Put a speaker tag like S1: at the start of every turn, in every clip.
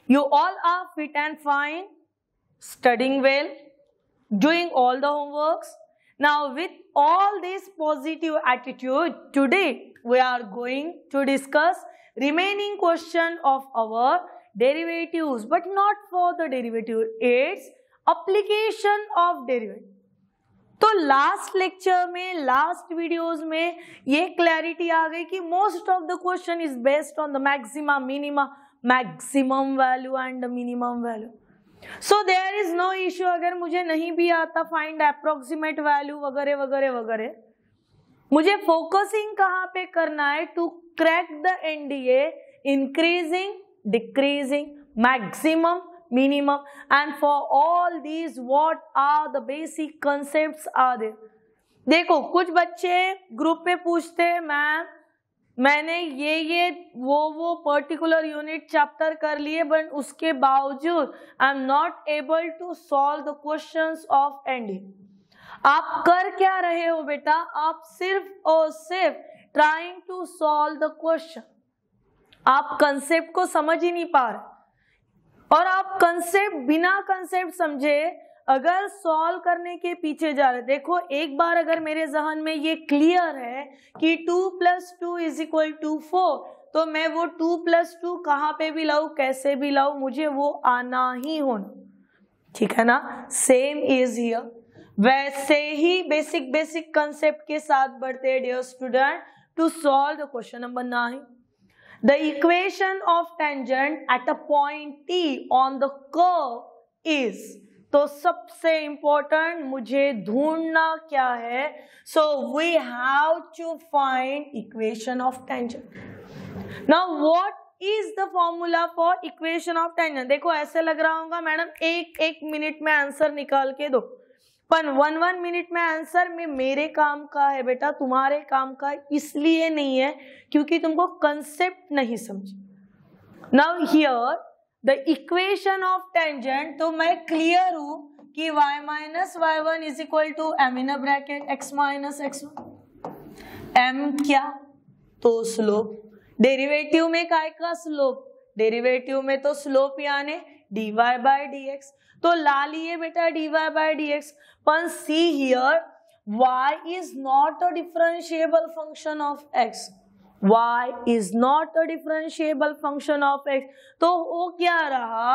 S1: You all are fit and fine, studying well, doing all the homeworks. Now with all this positive attitude, today we are going to discuss remaining question of our derivatives, but not for the derivative, it's application of derivative. तो last lecture में, last videos में ये clarity आ गई कि most of the question is based on the maxima, minima, maximum value and minimum value. So there is no issue. अगर मुझे नहीं भी आता फाइंड अप्रोक्सीमेट वैल्यू वगैरह वगैरह वगैरह, मुझे फोकसिंग कहाँ पे करना है? To crack the NDA, increasing, decreasing, maximum, minimum, and for all these what are the basic concepts are there. देखो कुछ बच्चे ग्रुप पे पूछते हैं मैम मैंने ये वो पर्टिकुलर यूनिट चैप्टर कर लिए बट उसके बावजूद I am not able to solve the questions of NDA. आप कर क्या रहे हो बेटा? आप सिर्फ और सिर्फ trying to solve the question. आप कंसेप्ट को समझ ही नहीं पा रहे और आप कंसेप्ट बिना कंसेप्ट समझे अगर सॉल्व करने के पीछे जा रहे. देखो एक बार अगर मेरे जहन में ये क्लियर है कि 2 + 2 = 4, तो मैं वो 2 + 2 कहाँ पे भी लाऊं, कैसे भी लाऊं, मुझे वो आना ही होना. ठीक है ना? Same is here. वैसे ही बेसिक कंसेप्ट के साथ बढ़ते हैं dear student to solve the question number 9. The equation of tangent at a point T on the curve is, तो सबसे important मुझे ढूंढना क्या है? So we have to find equation of tangent. Now what is the formula for equation of tangent? देखो ऐसे लग रहा होगा मैडम एक मिनट में आंसर निकाल के दो, पर 1 मिनट में आंसर में मेरे काम का है बेटा, तुम्हारे काम का इसलिए नहीं है क्योंकि तुमको कंसेप्ट नहीं समझे. Now here the equation of tangent, तो मैं क्लियर हूं कि y - y1 = m in bracket x - x1. m क्या? तो स्लोप. डेरिवेटिव में काय का स्लोप? डेरिवेटिव में तो स्लोप यानी dy/dx. तो ला लिए बेटा dy/dx. पर see here y is not a differentiable function of x. y is not a differentiable function of x. तो वो क्या रहा?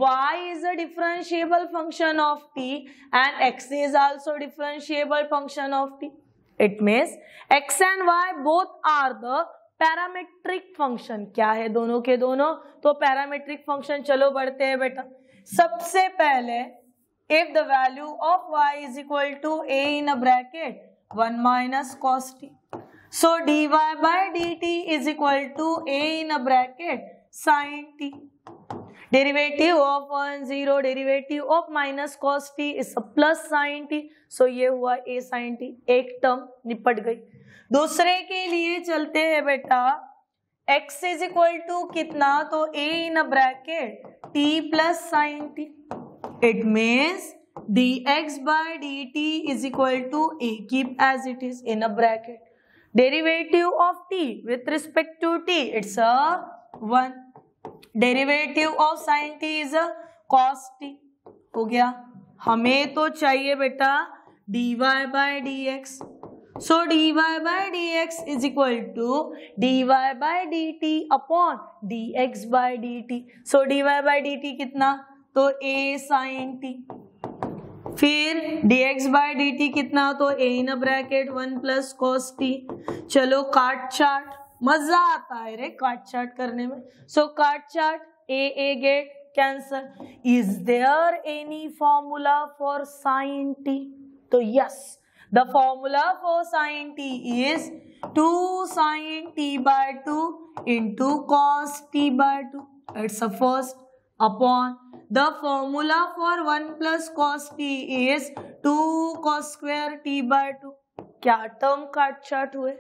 S1: y is a differentiable function of t and x is also differentiable function of t. It means x and y both are the parametric function. क्या है दोनों के दोनों? तो पैरामेट्रिक फंक्शन. चलो बढ़ते हैं बेटा. सबसे पहले if the value of y is equal to a in a bracket 1 - cos t, so dy/dt is equal to a in a bracket sin t. Derivative of 1 0, derivative of minus cos t is a plus sin t. So ये हुआ a sin t. एक term निपट गई. दूसरे के लिए चलते हैं बेटा. x is equal to कितना? तो a in a bracket t plus sin t. It means dx/dt is equal to a. Keep as it is in a bracket. Derivative of t with respect to t, it's a 1. Derivative of sin t is a cos t. हो गया. हमें तो चाहिए बेटा dy/dx. So dy/dx is equal to dy/dt upon dx/dt. So dy/dt कितना? तो a sin t. फिर dx/dt कितना? तो a in bracket 1 + cos t. चलो काट चाट. मजा आता है रे काट चाट करने में. सो काट चाट. a get cancel. Is there any formula for sin t? तो yes, the formula for sin t is 2 sin t/2 into cos t/2. It's a first upon the formula for 1 + cos t is 2 cos² t/2. क्या term काट चाट हुए?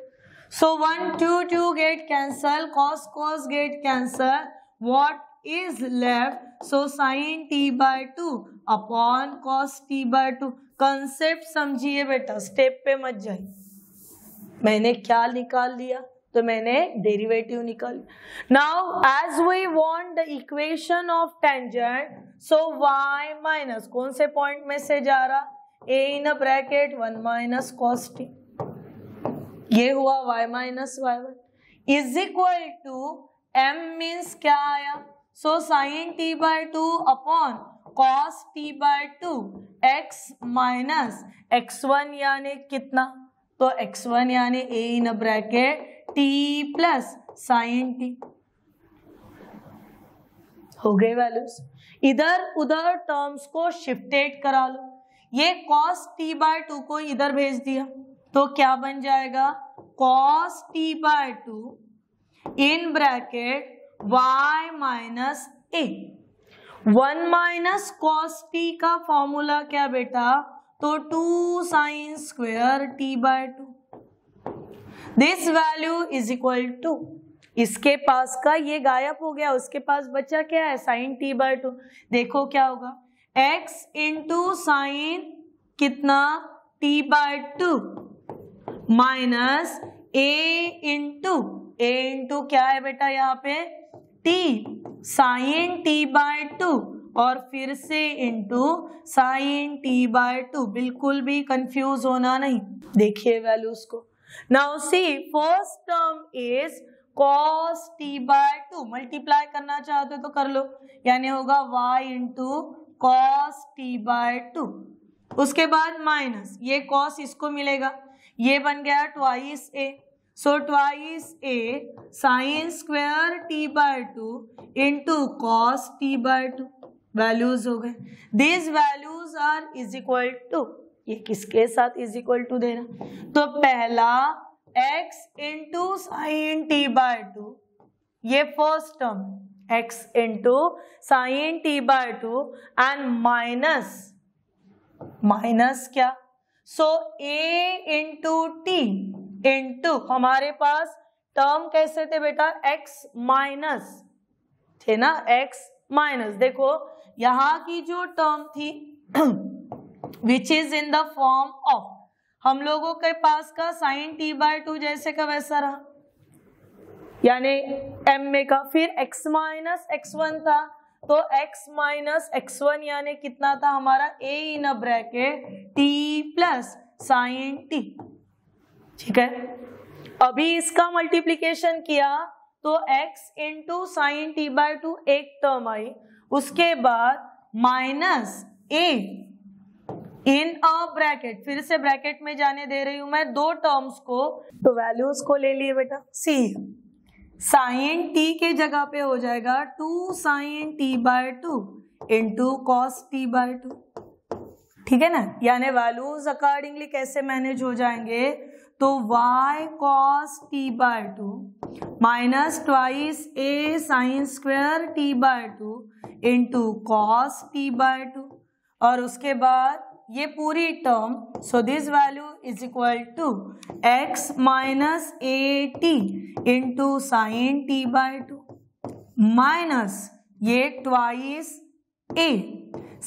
S1: So 1 2 get cancel, cos get cancel. What is left? So sin t/2 upon cos t/2. Concept समझिए बेटा, step पे मत जाइए. मैंने क्या निकाल लिया? तो मैंने डेरिवेटिव निकाली। Now as we want the equation of tangent, so y minus कौन से पॉइंट में से जा रहा, a in a bracket 1 minus cos t, ये हुआ y minus y1 is equal to m means क्या आया, so sin t by 2 upon cos t by 2 x minus x1 यानी कितना, तो x1 यानी a in a bracket t plus sin t। हो गए वैल्यूज, इधर उधर टर्म्स को शिफ्टेड करा लो, ये cos t बाय 2 को इधर भेज दिया तो क्या बन जाएगा, cos t by 2 in bracket y minus a। 1 minus cos t का फॉर्मूला क्या बेटा, तो 2 sin square t by 2। This value is equal to, इसके पास का ये गायब हो गया, उसके पास बचा क्या है, sin t बाय 2। देखो क्या होगा, x इंटू साइन कितना t by 2 minus a into क्या है बेटा यहाँ पे t साइन t बाय 2 और फिर से इंटू साइन t बाय 2। बिल्कुल भी कंफ्यूज होना नहीं, देखिए वैल्यूज को। Now see first term is cos t by 2, multiply करना चाहते हो तो कर लो, यानी होगा y into cos t by 2। उसके बाद माइनस ये cos इसको मिलेगा, ये बन गया twice a, so twice a sine square t by 2 into cos t by 2। Values हो गए, this values are is equal to, ये किसके साथ इज इक्वल टू देना, तो पहला x into sine t by 2, ये first term x into sine t by 2 and minus क्या, so a into t into हमारे पास टर्म कैसे थे बेटा, x माइनस थे ना, x माइनस। देखो यहाँ की जो टर्म थी which is in the form of, हम लोगों के पास का साइन t बाय 2 जैसे का वैसा रहा, यानी m में का, फिर x माइनस x1 था, तो x माइनस x1 यानी कितना था हमारा a in a bracket t plus sine t। ठीक है, अभी इसका मल्टीप्लीकेशन किया तो x into sine t by 2 एक टर्म आई, उसके बाद minus a in a bracket, फिर से ब्रैकेट में जाने दे रही हूं मैं दो टर्म्स को, तो वैल्यूज को ले लिए बेटा, सी साइन t के जगह पे हो जाएगा 2 sine t by 2 into cos t by 2। ठीक है ना, यानी वैल्यूज अकॉर्डिंगली कैसे मैनेज हो जाएंगे, तो y cos t by 2 minus twice a sine square t by 2 into cos t by 2, और उसके बाद ये पूरी term, so this value is equal to x minus a t into sine t by 2 minus ये twice a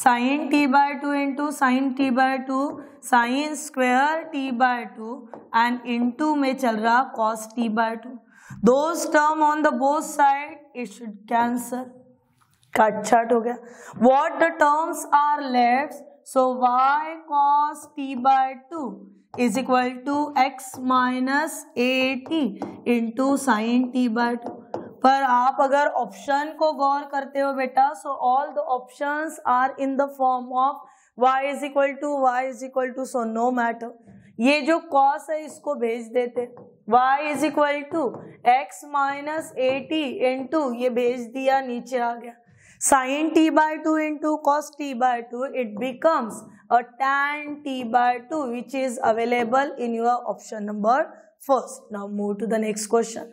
S1: sine t by 2 into sine t by 2 sine square t by 2 and into में चल रहा cos t by 2। Those term on the both side it should cancel, कट छट हो गया। What the terms are left, so y cos t by 2 is equal to x minus a t into sine t by 2। पर आप अगर option को गौर करते हो बेटा, so all the options are in the form of y is equal to, so no matter, ये जो cos है इसको भेज देते, y is equal to x minus a t into ये भेज दिया, नीचे आ गया sin t by 2 into cos t by 2, it becomes a tan t by 2 which is available in your option number first. Now move to the next question.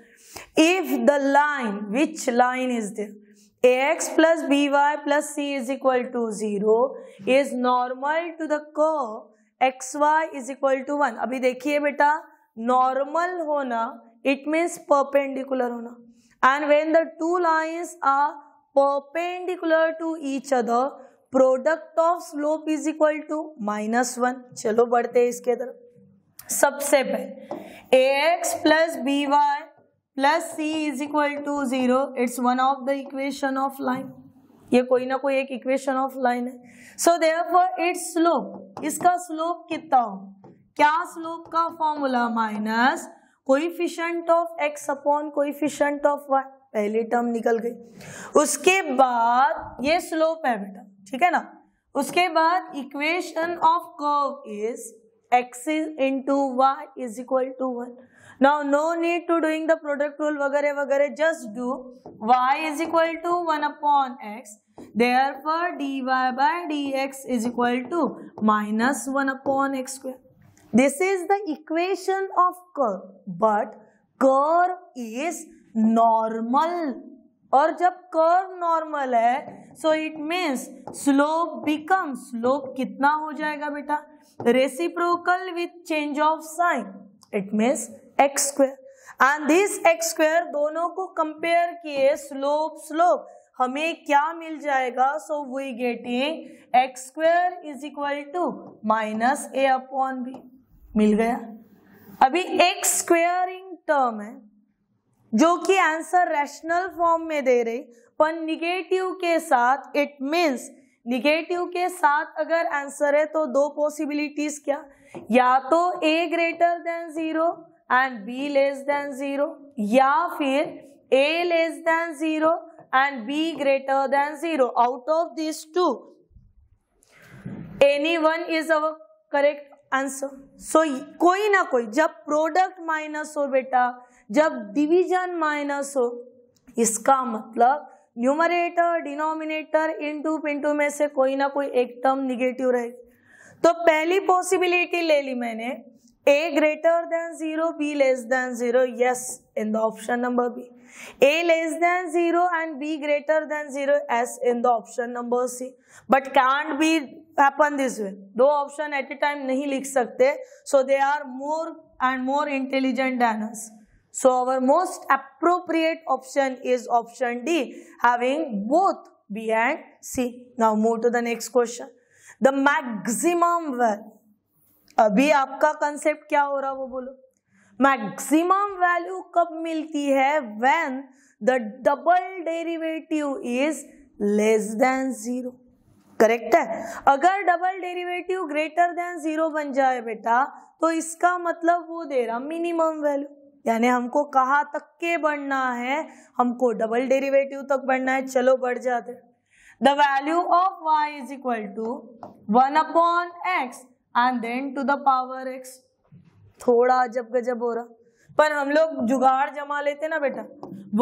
S1: If the line, which line is there, ax plus by plus c is equal to 0 is normal to the curve xy is equal to 1. अभी देखिए बेटा, normal होना it means perpendicular होना, and when the two lines are perpendicular to each other, product of slope is equal to -1. चलो बढ़ते हैं इसके तरफ। सबसे पहले ax plus by plus c is equal to 0, it's one of the equation of line, ये कोई ना कोई एक इक्वेशन ऑफ लाइन है. सो देयरफॉर इट्स स्लोप, इसका स्लोप कितना हो, क्या स्लोप का formula minus coefficient of x upon coefficient of y, पहली टर्म निकल गई. उसके बाद ये स्लोप है बेटा, ठीक है ना. उसके बाद equation of curve is x into y is equal to 1. Now no need to doing the product rule वगैरह वगैरह, just do y is equal to 1 upon x. Therefore dy by dx is equal to minus 1 upon x square. This is the equation of curve, but curve is normal. और जब curve normal है so it means slope become, slope कितना हो जाएगा बेटा, reciprocal with change of sine, it means x square. And this x square दोनों को compare किए स्लोप स्लोप, हमें क्या मिल जाएगा, so we getting x square is equal to minus a upon b, मिल गया. अभी एक्स स्क्वायरिंग टर्म है जो कि आंसर रैशनल फॉर्म में दे रही, पर निगेटिव के साथ, इट मीन्स निगेटिव के साथ अगर आंसर है तो दो पॉसिबिलिटीज क्या, या तो a greater than 0 and b less than 0, या फिर a less than 0 and b greater than 0. Out of this two any one is our correct answer. So कोई ना कोई, जब प्रोडक्ट माइनस हो बेटा, जब डिवीजन माइनस हो, इसका मतलब न्यूमरेटर डिनोमिनेटर इनटू में से कोई ना कोई एक टर्म निगेटिव रहेगी. तो पहली पॉसिबिलिटी ले ली मैंने, a greater than 0 b less than 0, yes in the option number B. a less than 0 and b greater than 0, yes in the option number C. But can't be happen this way, दो option at a time नहीं लिख सकते, so they are more and more intelligent than us. So our most appropriate option is option D, having both B and C. Now move to the next question. The maximum value. अभी आपका concept क्या हो रहा वो बोलो. Maximum value कब मिलती है? When the double derivative is less than 0. Correct है. अगर डबल डेरिवेटिव ग्रेटर देन 0 बन जाए बेटा, तो इसका मतलब वो दे रहा मिनिमम वैल्यू, यानी हमको कहाँ तक के बढ़ना है, हमको डबल डेरिवेटिव तक बढ़ना है. चलो बढ़ जाते. The value of y is equal to 1 upon x and then to the power x. थोड़ा अजब गजब हो रहा, पर हम लोग जुगाड़ जमा लेते ना बेटा.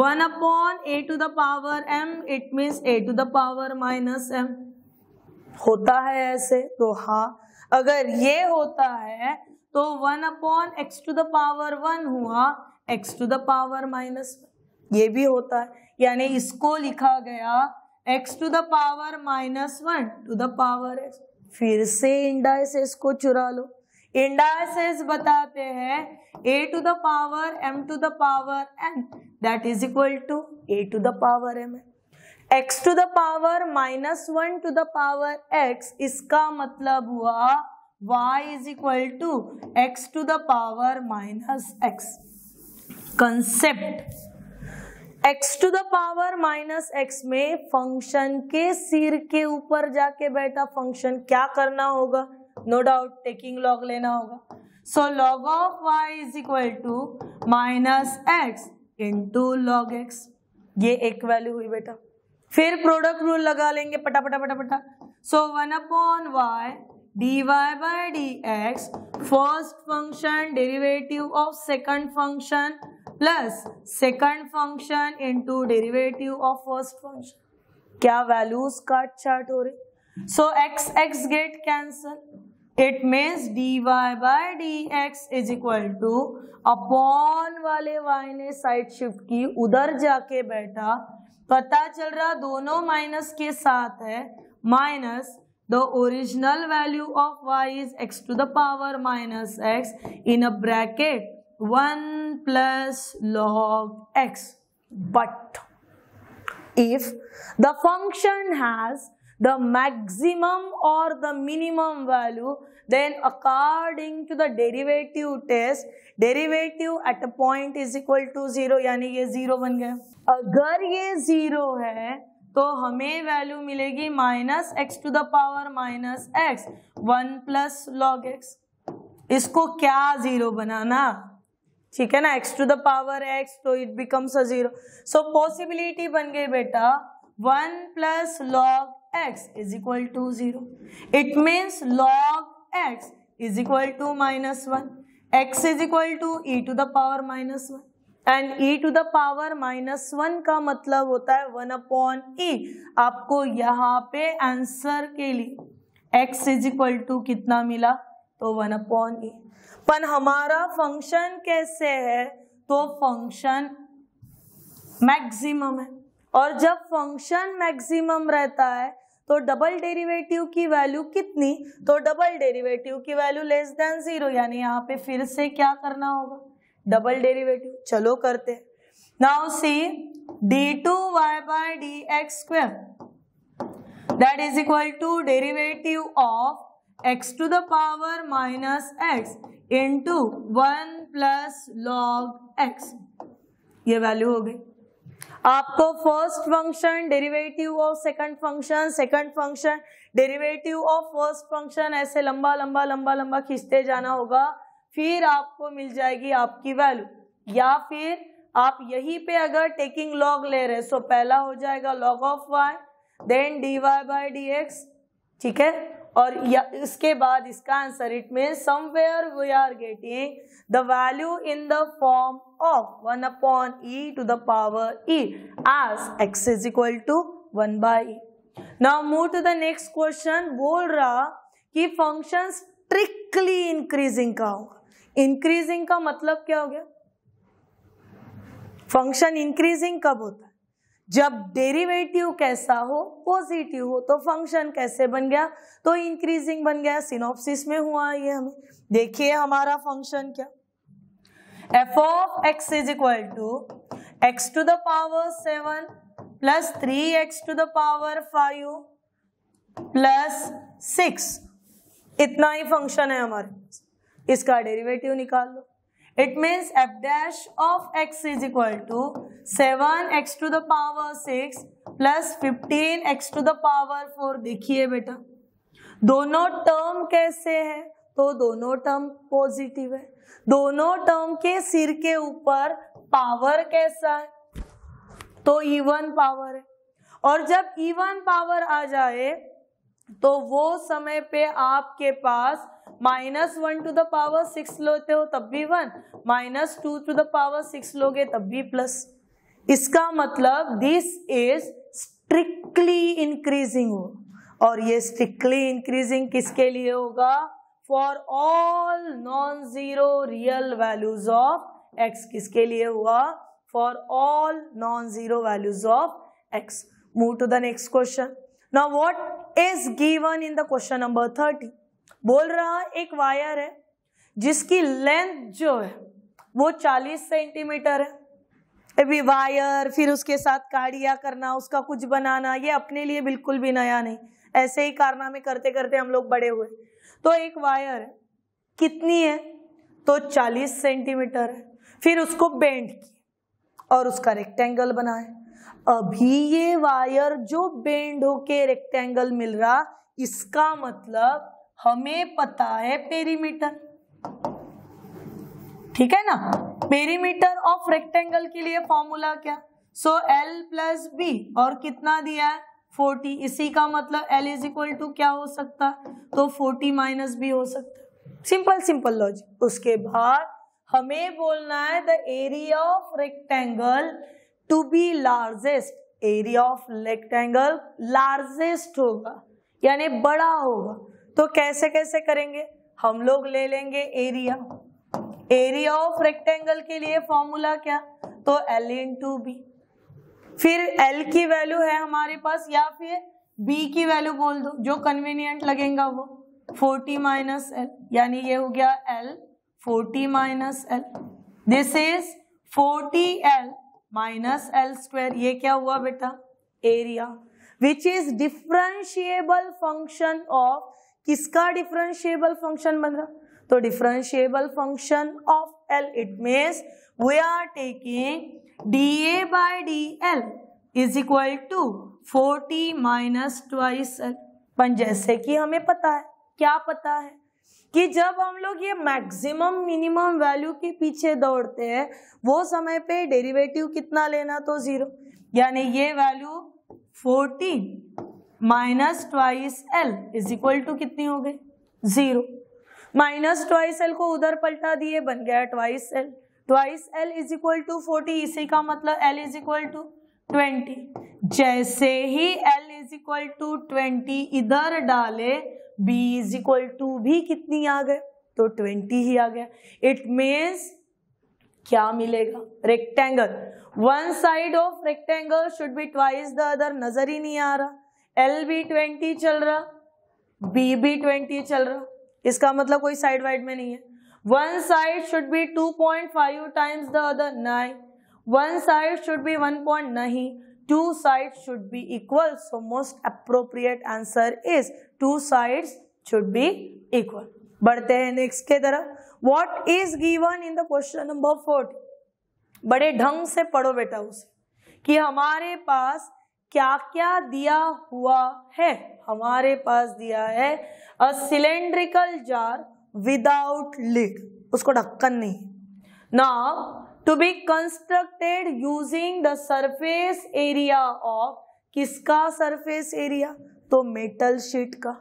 S1: 1 upon a to the power m, it means a to the power minus m. होता है ऐसे तो हाँ, अगर ये होता है तो 1 upon x to the power 1 हुआ x to the power minus 1, ये भी होता है. यानी इसको लिखा गया x to the power minus 1 to the power x. फिर से इंडाइसेस को चुरा लो. इंडाइसेस बताते हैं a to the power m to the power n, that is equal to a to the power m. x to the power minus 1 to the power x, इसका मतलब हुआ y is equal to x to the power minus x. Concept, x to the power minus x में function के सिर के ऊपर जाके बैठा फंक्शन क्या करना होगा, नो डाउट टेकिंग लॉग लेना होगा. So log of y is equal to minus x into log x. ये एक वैल्यू हुई बेटा. फिर प्रोडक्ट रूल लगा लेंगे पटापटा पटापटा. सो 1 upon y dy by dx, first function derivative of second function plus second function into derivative of first function. क्या वैल्यूज काट चार्ट हो रही. सो x get cancel, it means dy by dx is equal to upon वाले y ने side shift की, उधर जाके बैठा, पता चल रहा दोनों माइनस के साथ है, minus the original value of y is x to the power minus x in a bracket 1 plus log x. But if the function has the maximum or the minimum value, then according to the derivative test, derivative at a point is equal to 0, यानी ये 0 बन गया। अगर ये 0 है तो हमें value मिलेगी minus x to the power minus x 1 plus log x. इसको क्या 0 बनाना, ठीक है ना, x to the power x, तो it becomes a 0। So possibility बन गई बेटा 1 plus log x is equal to 0। It means log x is equal to -1, x is equal to e to the power -1, and e to the power -1 का मतलब होता है 1/e। आपको यहाँ पे आंसर के लिए x इज इक्वल टू कितना मिला, तो 1/e। पर हमारा फंक्शन कैसे है, तो फंक्शन मैक्सिमम है, और जब फंक्शन मैक्सिमम रहता है तो डबल डेरिवेटिव की वैल्यू कितनी, तो डबल डेरिवेटिव की वैल्यू लेस देन 0, यानी यहाँ पे फिर से क्या करना होगा, डबल डेरिवेटिव। चलो करते हैं। Now see d2y/dx² that is equal to derivative of x to the power minus x into 1 plus log x. ये वैल्यू हो गई। आपको first function derivative of second function derivative of first function ऐसे लंबा लंबा लंबा लंबा खींचते जाना होगा, फिर आपको मिल जाएगी आपकी वैल्यू। या फिर आप यहीं पे अगर टेकिंग लॉग ले रहे, सो पहला हो जाएगा log of y, then dy/dx, ठीक है, और इसके बाद इसका answer, it means somewhere we are getting the value in the form of 1/e to the power e as x is equal to 1/e। Now move to the next question. बोल रहा कि function strictly increasing का होगा। Increasing का मतलब क्या हो गया, फंक्शन इंक्रीजिंग कब होता है, जब डेरिवेटिव कैसा हो, पॉजिटिव हो। तो फंक्शन कैसे बन गया, तो इंक्रीजिंग बन गया। सिनॉप्सिस में हुआ ये हमें। देखिए हमारा फंक्शन क्या, f of x is equal to x to the power 7 plus 3x to the power 5 plus 6, इतना ही फंक्शन है हमारे पास। इसका डेरिवेटिव निकाल लो। It means f dash of x is equal to 7x to the power 6 plus 15x to the power 4। देखिए बेटा दोनों term कैसे है, तो दोनों टर्म पॉजिटिव है। दोनों टर्म के सिर के ऊपर पावर कैसा है, तो इवन पावर है। और जब इवन पावर आ जाए तो वो समय पे आपके पास -1 टू द पावर 6 लेते हो तब भी 1, -2 टू द पावर 6 लोगे तब भी प्लस। इसका मतलब दिस इज स्ट्रिक्टली इंक्रीजिंग हो, और ये स्ट्रिक्टली इंक्रीजिंग किसके लिए होगा, for all non zero real values of x। किसके लिए हुआ, for all non zero values of x। Move to the next question. Now what is given in the question number 30। बोल रहा एक वायर है जिसकी लेंथ जो है वो 40 सेंटीमीटर है। अभी वायर, फिर उसके साथ काड़िया करना, उसका कुछ बनाना, ये अपने लिए बिल्कुल भी नया नहीं। ऐसे ही कारनामे करते करते हम लोग बड़े हुए। तो एक वायर है, कितनी है, तो 40 सेंटीमीटर है। फिर उसको बेंड किया और उसका रेक्टेंगल बनाए। अभी ये वायर जो बेंड होके रेक्टेंगल मिल रहा, इसका मतलब हमें पता है पेरीमीटर, ठीक है ना। पेरीमीटर ऑफ रेक्टेंगल के लिए फॉर्मूला क्या, सो L प्लस बी, और कितना दिया है 40। इसी का मतलब L इज इक्वल टू क्या हो सकता है, तो 40 माइनस बी हो सकता है। Simple simple logic. उसके बाद हमें बोलना है the area of rectangle to be largest. Area of rectangle largest होगा यानी बड़ा होगा। तो कैसे कैसे करेंगे, हम लोग ले लेंगे एरिया। एरिया ऑफ रेक्टेंगल के लिए फॉर्मूला क्या, तो L इंटू बी। फिर L की वैल्यू है हमारे पास, या फिर B की वैल्यू बोल दो, जो कन्वीनियंट लगेगा वो, 40 माइनस L, यानी ये हो गया L 40 minus L। This is 40L minus L square. ये क्या हुआ बेटा, area. Which is differentiable function of, किसका डिफरेंशिएबल फंक्शन बन रहा, तो differentiable function of L, it means we are taking dA by dL is equal to 40 minus twice L. पर जैसे कि हमें पता है, क्या पता है कि जब हम लोग ये मैक्सिमम मिनिमम वैल्यू के पीछे दौड़ते हैं वो समय पे डेरिवेटिव कितना लेना, तो 0, यानी ये value 40 minus twice L is equal to कितनी हो गई, 0। माइनस ट्वाइस एल को उधर पलटा दिए, बन गया twice L. Twice L is equal to 40, इसी का मतलब एल इज इक्वल टू 20। जैसे ही एल इज इक्वल टू 20 इधर डाले, b इज इक्वल टू भी कितनी आ गए, तो 20 ही आ गया। इट मीन्स क्या मिलेगा, rectangle, one side of rectangle should be twice the other, नजर ही नहीं आ रहा। एल भी 20 चल रहा, बी भी 20 चल रहा, इसका मतलब कोई साइड वाइड में नहीं है। One side should be 2.5 times the other, नहीं। One side should be 1 point, नहीं। Two side should be equal, so most appropriate answer is two sides should be equal. बढ़ते हैं नेक्स्ट के तरफ। What is given in the question number 40, बड़े ढंग से पढ़ो बेटा उसे, कि हमारे पास क्या क्या दिया हुआ है। हमारे पास दिया है a cylindrical jar without lid, उसको ढक्कन नहीं। Now to be constructed using the surface area of, किसका सरफेस एरिया, तो मेटल शीट का।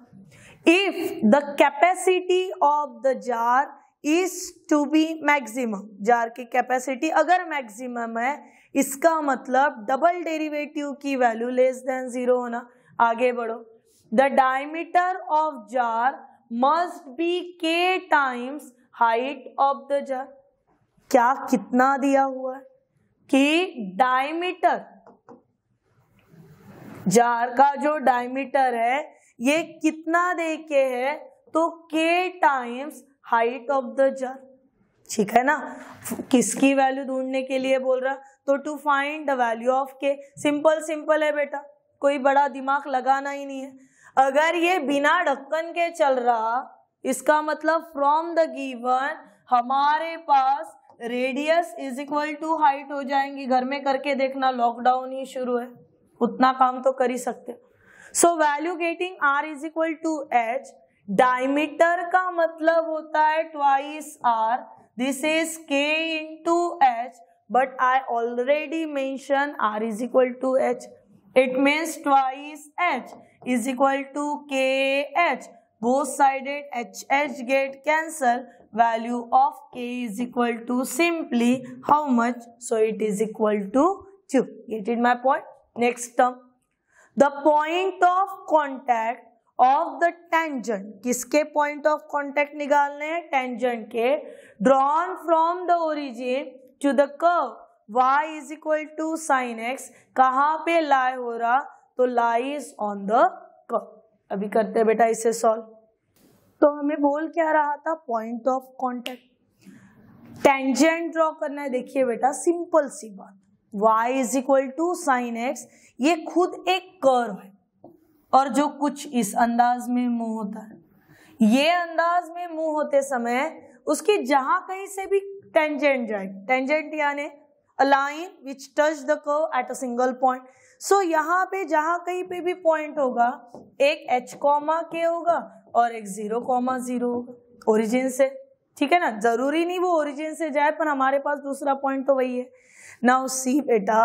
S1: If the capacity of the jar is to be maximum, jar की कैपेसिटी अगर मैक्सिमम है, इसका मतलब डबल डेरिवेटिव की वैल्यू लेस देन 0 होना। आगे बढ़ो। The diameter of jar must be k times height of the jar. क्या कितना दिया हुआ है कि डायमीटर, जार का जो डायमीटर है ये कितना दे के है, तो k times height of the jar, ठीक है ना। किसकी वैल्यू ढूंढने के लिए बोल रहा, तो to find the value of k। Simple simple है बेटा, कोई बड़ा दिमाग लगाना ही नहीं है। अगर ये बिना ढक्कन के चल रहा, इसका मतलब फ्रॉम द गिवन हमारे पास radius is equal to height हो जाएंगी। घर में करके देखना, लॉकडाउन ही शुरू है, उतना काम तो कर ही सकते। So value getting r is equal to h। Diameter का मतलब होता है twice r, this is k into h, but I already mention r is equal to h। It means twice h is equal to KH, both sided HH get cancel, value of K is equal to simply how much, so it is equal to 2. Get it my point? Next term, the point of contact of the tangent, किसके point of contact निकालने हैं, tangent के, drawn from the origin to the curve y is equal to sin x, कहाँ पे lie हो रहा, तो lies on the curve। अभी करते हैं बेटा इसे सॉल्व। तो हमें बोल क्या रहा था, point of contact, tangent draw करना है। देखिए बेटा सिंपल सी बात, y is equal to sine x, ये खुद एक कर्व है और जो कुछ इस अंदाज में मूव होता है। ये अंदाज में मूव होते समय उसकी जहां कहीं से भी टेंजेंट जाए, टेंजेंट यानी a line which touch the curve at a single point, सो यहाँ पे जहां कहीं पे भी पॉइंट होगा, एक h कॉमा k होगा और एक 0,0 होगा ओरिजिन से, ठीक है ना। जरूरी नहीं वो ओरिजिन से जाए, पर हमारे पास दूसरा पॉइंट तो वही है। नाउ सी बेटा,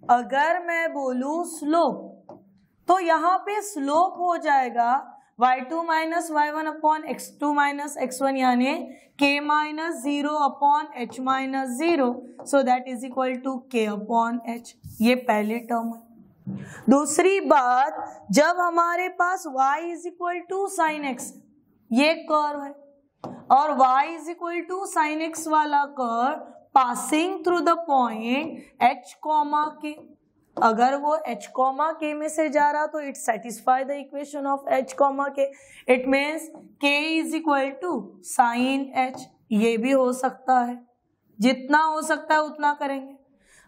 S1: अगर मैं बोलूं स्लोप, तो यहाँ पे स्लोप हो जाएगा y2 minus y1 upon x2 minus x1, यानी k minus 0 upon h minus 0, so that is equal to k upon h। ये पहली टर्म है। दूसरी बात, जब हमारे पास y is equal to sine x, ये कर्व है और y is equal to sine x वाला curve passing through the point h comma k, अगर वो h कॉमा k में से जा रहा तो it satisfy the equation of h comma k। It means k is equal to sine h। ये भी हो सकता है, जितना हो सकता है उतना करेंगे।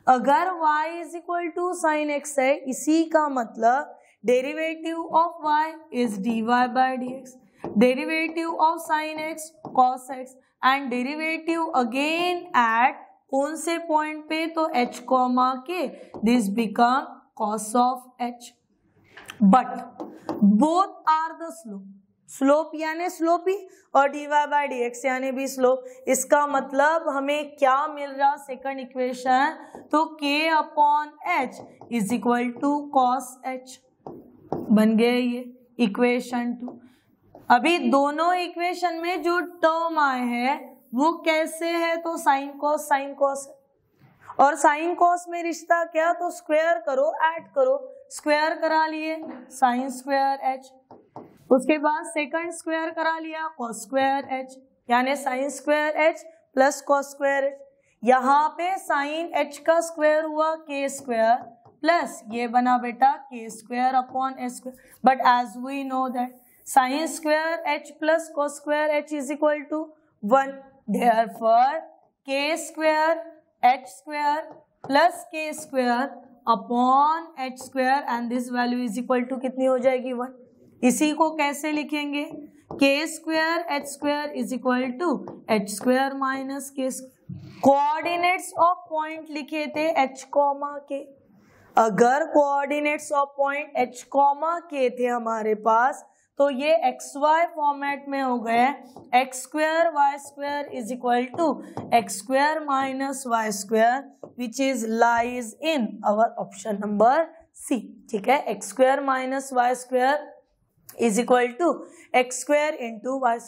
S1: अगर y is equal to sine x है, इसी का मतलब Derivative of y is dy by dx. Derivative of sin x cos x and derivative again at कौन से पॉइंट पे, तो h कॉमा के, this become cos of h. But both are the slope. Slope यानी slope ही और dy bye dx यानी भी slope. इसका मतलब हमें क्या मिल रहा सेकंड इक्वेशन, तो k upon h is equal to cos h. बन गया ये इक्वेशन 2. अभी दोनों इक्वेशन में जो टर्म आए हैं वो कैसे है, तो साइन कॉस है. और साइन कॉस में रिश्ता क्या, तो स्क्वायर करो, ऐड करो. स्क्वायर करा लिए साइन स्क्वायर h, उसके बाद सेकंड स्क्वायर करा लिया कॉस स्क्वायर h, यानी sine square h plus cos square h. यहाँ पे साइन h का स्क्वायर हुआ k स्क्वायर प्लस ये बना बेटा k square upon h square. But as we know that sine square h plus cos square h is equal to 1. Therefore k square h square plus k square upon h square and this value is equal to कितनी हो जाएगी 1. इसी को कैसे लिखेंगे, k square h square is equal to h square minus k square. Coordinates of point लिखे थे h comma k. अगर coordinates of point h comma k थे हमारे पास तो ये xy फॉर्मेट में हो गए x square y square is equal to x square minus y square which is lies in our option number C. ठीक है, x square minus y square is equal to x square into Y.